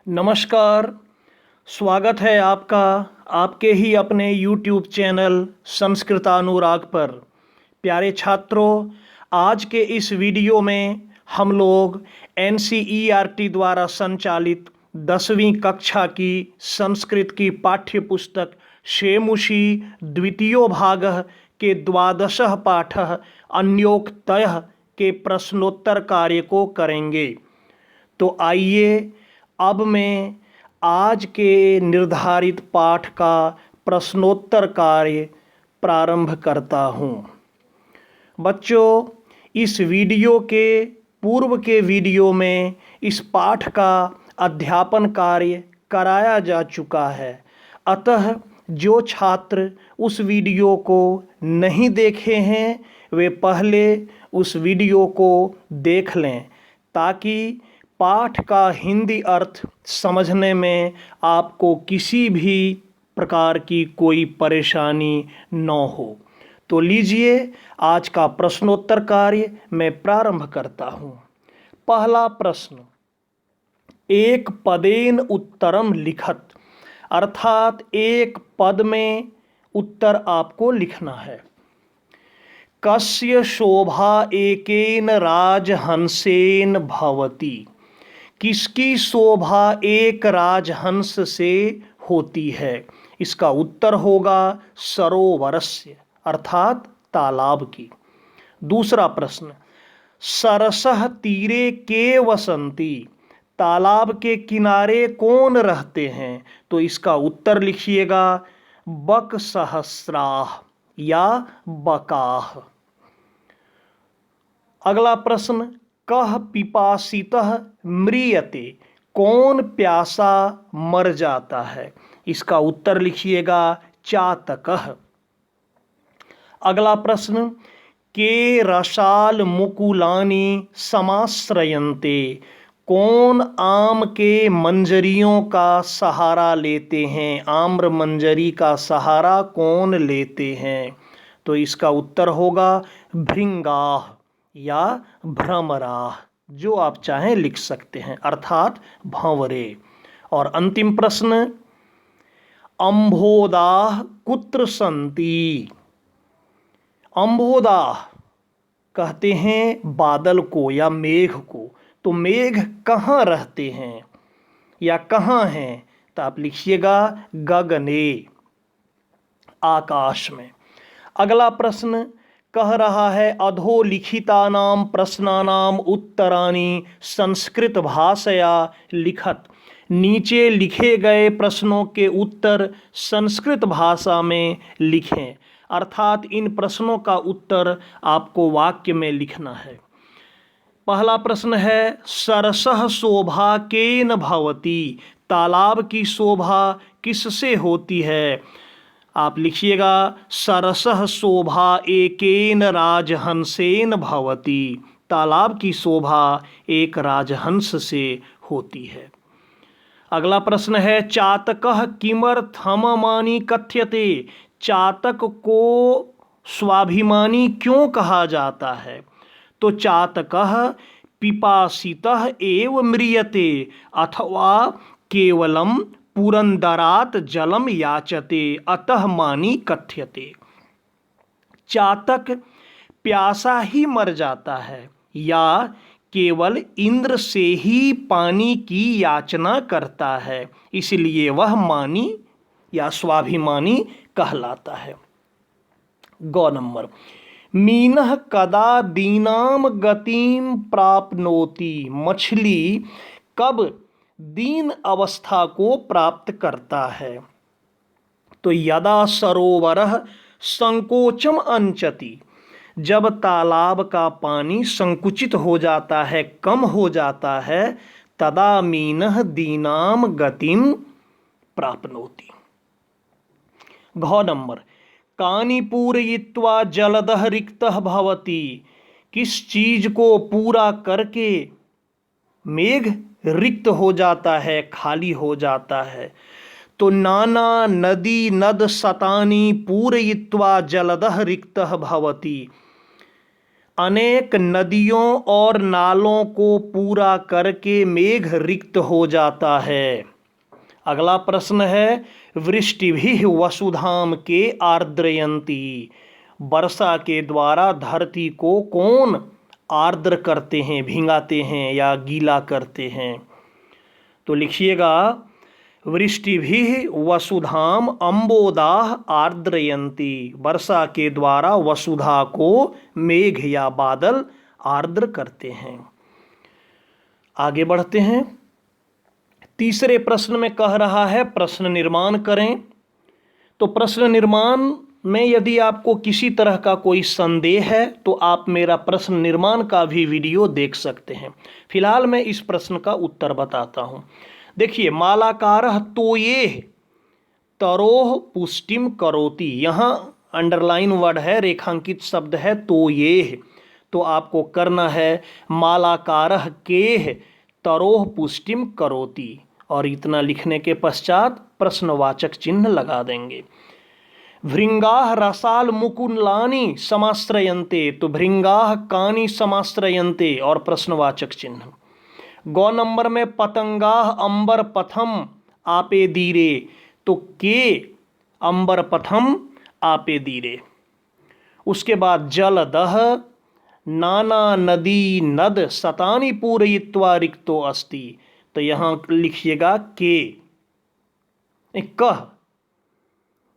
नमस्कार। स्वागत है आपका आपके ही अपने YouTube चैनल संस्कृतानुराग पर। प्यारे छात्रों, आज के इस वीडियो में हम लोग NCERT द्वारा संचालित 10वीं कक्षा की संस्कृत की पाठ्य पुस्तक शेमुषी द्वितीयो भागः के 12 पाठः अन्योक्तयः के प्रश्नोत्तर कार्य को करेंगे। तो आइए अब मैं आज के निर्धारित पाठ का प्रश्नोत्तर कार्य प्रारंभ करता हूँ। बच्चों, इस वीडियो के पूर्व के वीडियो में इस पाठ का अध्यापन कार्य कराया जा चुका है। अतः जो छात्र उस वीडियो को नहीं देखे हैं वे पहले उस वीडियो को देख लें ताकि पाठ का हिंदी अर्थ समझने में आपको किसी भी प्रकार की कोई परेशानी न हो। तो लीजिए आज का प्रश्नोत्तर कार्य मैं प्रारंभ करता हूँ। पहला प्रश्न, एक पदेन उत्तरम लिखत, अर्थात एक पद में उत्तर आपको लिखना है। कस्य शोभा एकेन राजहंसेन भवति, किसकी शोभा एक राजहंस से होती है। इसका उत्तर होगा सरोवरस्य, अर्थात तालाब की। दूसरा प्रश्न, सरसः तीरे के वसंती, तालाब के किनारे कौन रहते हैं। तो इसका उत्तर लिखिएगा बक सहस्राः या बकाः। अगला प्रश्न, कः पिपासितः म्रियते, कौन प्यासा मर जाता है। इसका उत्तर लिखिएगा चातकः। अगला प्रश्न, के रसाल मुकुलानि समाश्रयन्ते, कौन आम के मंजरियों का सहारा लेते हैं। आम्र मंजरी का सहारा कौन लेते हैं। तो इसका उत्तर होगा भृंगाः या भ्रमराः, जो आप चाहें लिख सकते हैं, अर्थात भंवरे। और अंतिम प्रश्न, अम्भोदाः कुत्र सन्ति, अम्भोदाः कहते हैं बादल को या मेघ को। तो मेघ कहाँ रहते हैं या कहाँ हैं। तो आप लिखिएगा गगने, आकाश में। अगला प्रश्न कह रहा है अधोलिखितानां प्रश्नानां उत्तराणि संस्कृत भाषया लिखत, नीचे लिखे गए प्रश्नों के उत्तर संस्कृत भाषा में लिखें। अर्थात इन प्रश्नों का उत्तर आपको वाक्य में लिखना है। पहला प्रश्न है सरसः शोभा केन भवति, तालाब की शोभा किससे होती है। आप लिखिएगा सरसः शोभा एकेन राजहंसेन भवति, तालाब की शोभा एक राजहंस से होती है। अगला प्रश्न है चातकः किमर्थममानी कथ्यते, चातक को स्वाभिमानी क्यों कहा जाता है। तो चातकः पिपासितः एव म्रियते अथवा केवलम पुरंदरात जलम याचते अतः मानी कथ्यते। चातक प्यासा ही मर जाता है या केवल इंद्र से ही पानी की याचना करता है, इसलिए वह मानी या स्वाभिमानी कहलाता है। गौ नंबर, मीनः कदा दीनाम गतिम प्राप्नोति, मछली कब दीन अवस्था को प्राप्त करता है। तो यदा सरोवरः संकोचम अंचति, जब तालाब का पानी संकुचित हो जाता है, कम हो जाता है, तदा मीनः दीनाम गतिम प्राप्नोति। घ नंबर, कानि पूरयित्वा जलदः रिक्तः भवति, किस चीज को पूरा करके मेघ रिक्त हो जाता है, खाली हो जाता है। तो नाना नदी नद शतानि पूरयित्वा जलदः रिक्तः भवति, अनेक नदियों और नालों को पूरा करके मेघ रिक्त हो जाता है। अगला प्रश्न है वृष्टिभिः वसुधाम के आर्द्रयन्ति। वर्षा के द्वारा धरती को कौन आर्द्र करते हैं, भिंगाते हैं या गीला करते हैं? तो लिखिएगा वृष्टिभिः वसुधाम अम्बोदाः आर्द्रयन्ति। वर्षा के द्वारा वसुधा को मेघ या बादल आर्द्र करते हैं। आगे बढ़ते हैं। तीसरे प्रश्न में कह रहा है प्रश्न निर्माण करें। तो प्रश्न निर्माण में यदि आपको किसी तरह का कोई संदेह है तो आप मेरा प्रश्न निर्माण का भी वीडियो देख सकते हैं। फिलहाल मैं इस प्रश्न का उत्तर बताता हूं। देखिए, मालाकारः तोयेः तरोः पुष्टिम करोति। यहाँ अंडरलाइन वर्ड है, रेखांकित शब्द है तोयेः। तो आपको करना है मालाकारः केः तरोः पुष्टिम करोति, और इतना लिखने के पश्चात प्रश्नवाचक चिन्ह लगा देंगे। भृंगाः रसाल मुकुलानि समाश्रयन्ते। तो भृंगाः कानि समाश्रयन्ते और प्रश्नवाचक चिन्ह। गौ नंबर में पतंगाः अंबर पथम आपे दीरे। तो के अंबर पथम आपे दीरे। उसके बाद जलदः नाना नदी नद शतानि पूरयित्वा रिक्तो अस्ति। तो यहाँ लिखिएगा के, कह,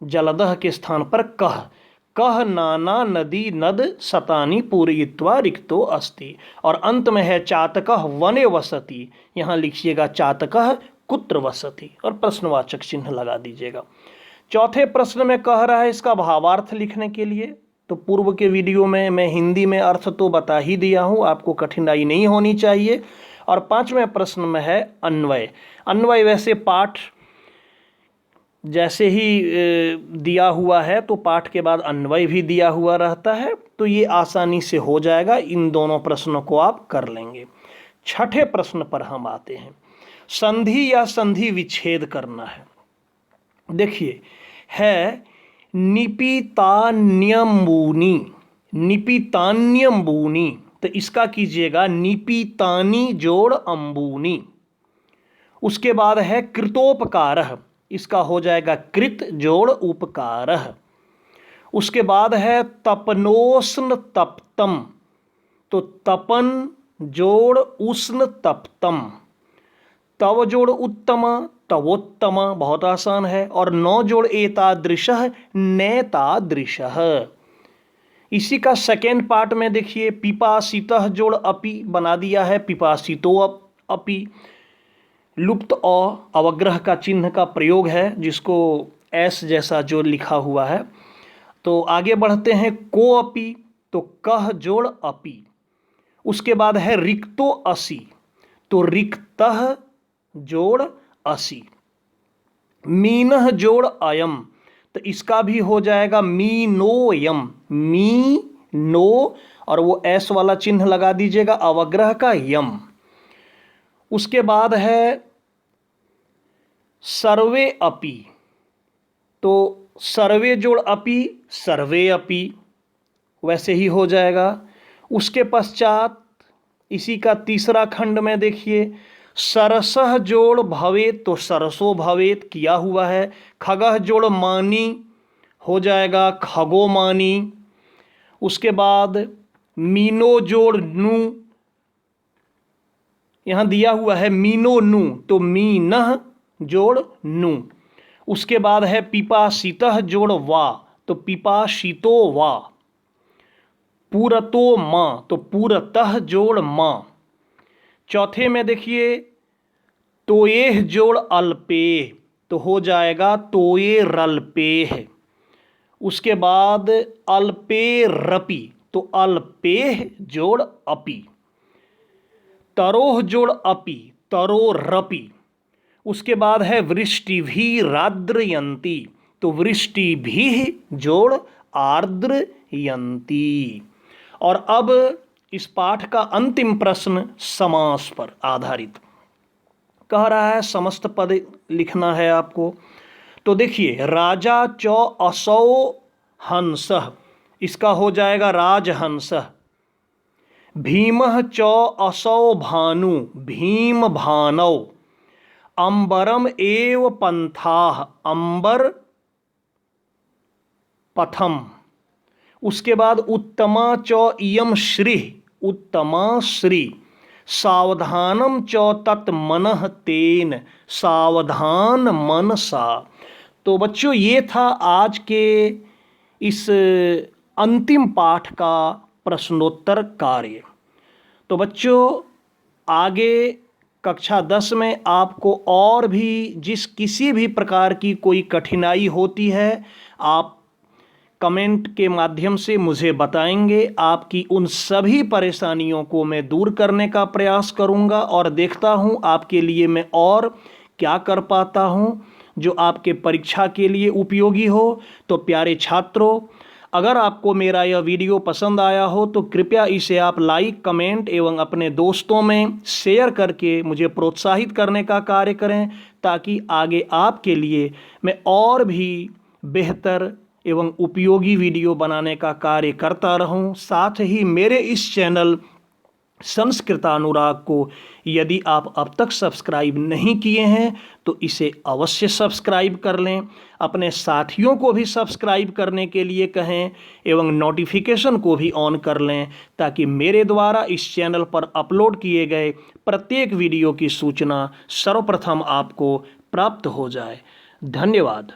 जलदः के स्थान पर कह। कह नाना नदी नद शतानि पूरयित्वा रिक्तो अस्ति। और अंत में है चातकः वने वसति। यहाँ लिखिएगा चातकः कुत्र वसति और प्रश्नवाचक चिन्ह लगा दीजिएगा। चौथे प्रश्न में कह रहा है इसका भावार्थ लिखने के लिए। तो पूर्व के वीडियो में मैं हिंदी में अर्थ तो बता ही दिया हूँ, आपको कठिनाई नहीं होनी चाहिए। और पांचवें प्रश्न में है अन्वय। अन्वय वैसे पाठ जैसे ही दिया हुआ है तो पाठ के बाद अन्वय भी दिया हुआ रहता है, तो ये आसानी से हो जाएगा। इन दोनों प्रश्नों को आप कर लेंगे। छठे प्रश्न पर हम आते हैं। संधि या संधि विच्छेद करना है। देखिए, है निपितान्यम्बूनि। निपितान्यम्बूनि, तो इसका कीजिएगा निपितानि जोड़ अम्बूनि। उसके बाद है कृतोपकारः। इसका हो जाएगा कृत जोड़ उपकारः। उसके बाद है तपनोष्ण तप्तम। तो तपन जोड़ उष्ण तप्तम। तव जोड़ उत्तम तवोत्तम, बहुत आसान है। और नौ जोड़ एतादृशः नेतादृशः। इसी का सेकेंड पार्ट में देखिए, पिपासितः जोड़ अपि बना दिया है पिपासितो अपि। लुप्त अवग्रह का चिन्ह का प्रयोग है, जिसको एस जैसा जो लिखा हुआ है। तो आगे बढ़ते हैं। को अपि, तो कह जोड़ अपि। उसके बाद है रिक्तो असि। तो रिक्तः जोड़ असि। मीनः जोड़ अयम, तो इसका भी हो जाएगा मीनोयम। मीनो, और वो एस वाला चिन्ह लगा दीजिएगा अवग्रह का यम। उसके बाद है सर्वे अपि। तो सर्वे जोड़ अपि सर्वे अपि, वैसे ही हो जाएगा। उसके पश्चात इसी का तीसरा खंड में देखिए, सरसः जोड़ भवेत, तो सरसो भवेत किया हुआ है। खगः जोड़ मानी हो जाएगा खगो मानी। उसके बाद मीनो जोड़ नु, यहाँ दिया हुआ है मीनो नु, तो मीनः जोड़ नु। उसके बाद है पिपासितः जोड़ वा, तो पिपासितो वा। पूरतो माँ, तो पूरतः जोड़ माँ। चौथे में देखिए तोयेह जोड़ अल्पेह, तो हो जाएगा तोये रल्पेह। उसके बाद अल्पे रपि, तो अल्पेह जोड़ अपि। तरोह जोड़ अपि, तरो रपि। उसके बाद है वृष्टिभिरार्द्रयन्ति, तो वृष्टिभिः जोड़ आर्द्रयन्ति। और अब इस पाठ का अंतिम प्रश्न समास पर आधारित कह रहा है। समस्त पद लिखना है आपको। तो देखिए, राजा च असौ हंसः, इसका हो जाएगा राजहंसः। भीमः च असौ भानु भीम भानौ अंबरम एव पंथाः अंबर पथम। उसके बाद उत्तमा च इयं श्रीः उत्तमा श्री सावधानम च तत् मनः तेन सावधान मनसा। तो बच्चों ये था आज के इस अंतिम पाठ का प्रश्नोत्तर कार्य। तो बच्चों आगे कक्षा 10 में आपको और भी किसी भी प्रकार की कोई कठिनाई होती है आप कमेंट के माध्यम से मुझे बताएंगे। आपकी उन सभी परेशानियों को मैं दूर करने का प्रयास करूंगा और देखता हूं आपके लिए मैं और क्या कर पाता हूं जो आपके परीक्षा के लिए उपयोगी हो। तो प्यारे छात्रों, अगर आपको मेरा यह वीडियो पसंद आया हो तो कृपया इसे आप लाइक, कमेंट एवं अपने दोस्तों में शेयर करके मुझे प्रोत्साहित करने का कार्य करें, ताकि आगे आपके लिए मैं और भी बेहतर एवं उपयोगी वीडियो बनाने का कार्य करता रहूं। साथ ही मेरे इस चैनल संस्कृतानुराग को यदि आप अब तक सब्सक्राइब नहीं किए हैं तो इसे अवश्य सब्सक्राइब कर लें, अपने साथियों को भी सब्सक्राइब करने के लिए कहें एवं नोटिफिकेशन को भी ऑन कर लें, ताकि मेरे द्वारा इस चैनल पर अपलोड किए गए प्रत्येक वीडियो की सूचना सर्वप्रथम आपको प्राप्त हो जाए। धन्यवाद।